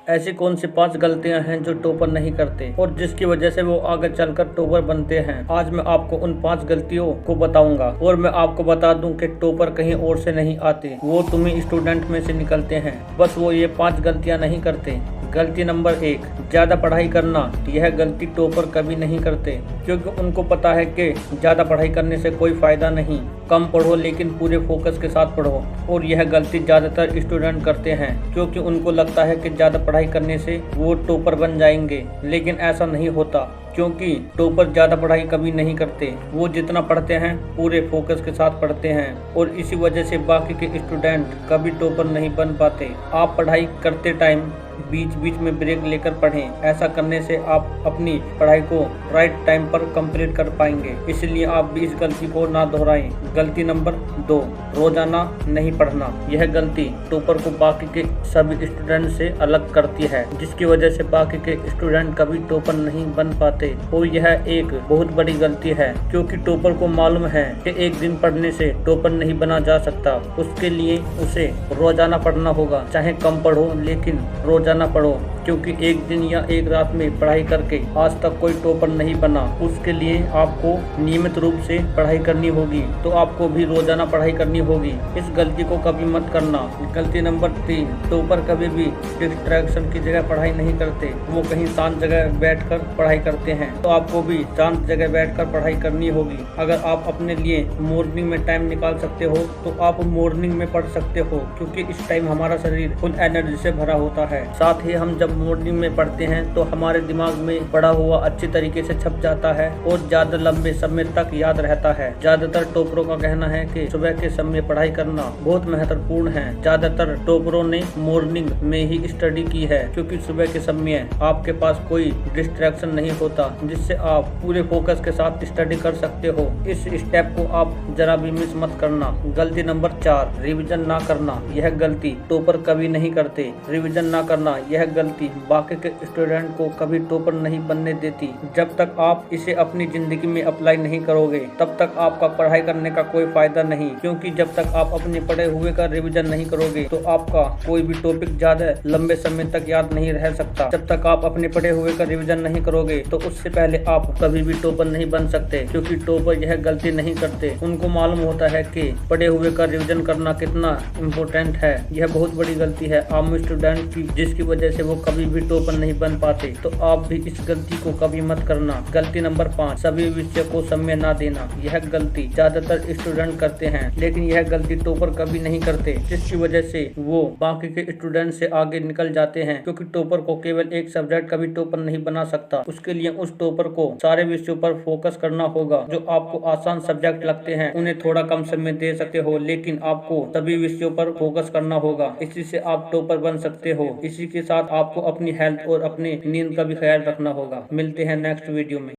ऐसी कौन सी 5 गलतियां हैं जो टॉपर नहीं करते और जिसकी वजह से वो आगे चलकर टॉपर बनते हैं। आज मैं आपको उन 5 गलतियों को बताऊंगा और मैं आपको बता दूं कि टॉपर कहीं और से नहीं आते, वो तुम्ही स्टूडेंट में से निकलते हैं। बस वो ये 5 गलतियां नहीं करते। गलती नंबर 1, ज्यादा पढ़ाई करना। यह गलती टॉपर कभी नहीं करते क्योंकि उनको पता है कि ज्यादा पढ़ाई करने से कोई फायदा नहीं। कम पढ़ो लेकिन पूरे फोकस के साथ पढ़ो। और यह गलती ज्यादातर स्टूडेंट करते हैं क्योंकि उनको लगता है कि ज्यादा पढ़ाई करने से वो टॉपर बन जाएंगे, लेकिन ऐसा नहीं होता क्योंकि टॉपर ज्यादा पढ़ाई कभी नहीं करते। वो जितना पढ़ते हैं पूरे फोकस के साथ पढ़ते हैं और इसी वजह से बाकी के स्टूडेंट कभी टॉपर नहीं बन पाते। आप पढ़ाई करते टाइम बीच बीच में ब्रेक लेकर पढ़ें। ऐसा करने से आप अपनी पढ़ाई को राइट टाइम पर कंप्लीट कर पाएंगे, इसलिए आप भी इस गलती को ना दोहराएं। गलती नंबर 2, रोजाना नहीं पढ़ना। यह गलती टॉपर को बाकी के सभी स्टूडेंट से अलग करती है, जिसकी वजह से बाकी के स्टूडेंट कभी टॉपर नहीं बन पाते। और यह एक बहुत बड़ी गलती है क्योंकि टॉपर को मालूम है कि एक दिन पढ़ने से टॉपर नहीं बना जा सकता। उसके लिए उसे रोजाना पढ़ना होगा, चाहे कम पढ़ो लेकिन रोजाना पढ़ो, क्योंकि एक दिन या एक रात में पढ़ाई करके आज तक कोई टॉपर नहीं बना। उसके लिए आपको नियमित रूप से पढ़ाई करनी होगी, तो आपको भी रोजाना पढ़ाई करनी होगी। इस गलती को कभी मत करना। गलती नंबर 3, टॉपर कभी भी डिस्ट्रैक्शन की जगह पढ़ाई नहीं करते, वो कहीं शांत जगह बैठकर पढ़ाई करते हैं। तो आपको भी शांत जगह बैठकर पढ़ाई करनी होगी। अगर आप अपने लिए मॉर्निंग में टाइम निकाल सकते हो तो आप मॉर्निंग में पढ़ सकते हो, क्योंकि इस टाइम हमारा शरीर फुल एनर्जी से भरा होता है। साथ ही हम जब मॉर्निंग में पढ़ते हैं तो हमारे दिमाग में पढ़ा हुआ अच्छी तरीके से छप जाता है और ज्यादा लंबे समय तक याद रहता है। ज्यादातर टॉपरों का कहना है कि सुबह के समय पढ़ाई करना बहुत महत्वपूर्ण है। ज्यादातर टॉपरों ने मॉर्निंग में ही स्टडी की है क्योंकि सुबह के समय आपके पास कोई डिस्ट्रैक्शन नहीं होता, जिससे आप पूरे फोकस के साथ स्टडी कर सकते हो। इस स्टेप को आप जरा भी मिस मत करना। गलती नंबर 4, रिविजन ना करना। यह गलती टॉपर कभी नहीं करते। रिविजन ना करना यह गलती बाकी के स्टूडेंट को कभी टॉपर नहीं बनने देती। जब तक आप इसे अपनी जिंदगी में अप्लाई नहीं करोगे तब तक आपका पढ़ाई करने का कोई फायदा नहीं, क्योंकि जब तक आप अपने पढ़े हुए का रिवीजन नहीं करोगे तो आपका कोई भी टॉपिक ज्यादा लंबे समय तक याद नहीं रह सकता। जब तक आप अपने पढ़े हुए का रिवीजन नहीं करोगे तो उससे पहले आप कभी भी टॉपर नहीं बन सकते, क्योंकि टॉपर यह गलती नहीं करते। उनको मालूम होता है कि पढ़े हुए का रिवीजन करना कितना इम्पोर्टेंट है। यह बहुत बड़ी गलती है आम स्टूडेंट की, जिसकी वजह से वो कभी भी टॉपर नहीं बन पाते। तो आप भी इस गलती को कभी मत करना। गलती नंबर 5, सभी विषय को समय ना देना। यह गलती ज्यादातर स्टूडेंट करते हैं, लेकिन यह गलती टॉपर कभी नहीं करते, जिसकी वजह से वो बाकी के स्टूडेंट से आगे निकल जाते हैं। क्योंकि टॉपर को केवल एक सब्जेक्ट कभी टॉपर नहीं बना सकता। उसके लिए उस टॉपर को सारे विषयों पर फोकस करना होगा। जो आपको आसान सब्जेक्ट लगते हैं उन्हें थोड़ा कम समय दे सकते हो, लेकिन आपको सभी विषयों पर फोकस करना होगा। इसी से आप टॉपर बन सकते हो। इसी के साथ आपको अपनी हेल्थ और अपनी नींद का भी ख्याल रखना होगा। मिलते हैं नेक्स्ट वीडियो में।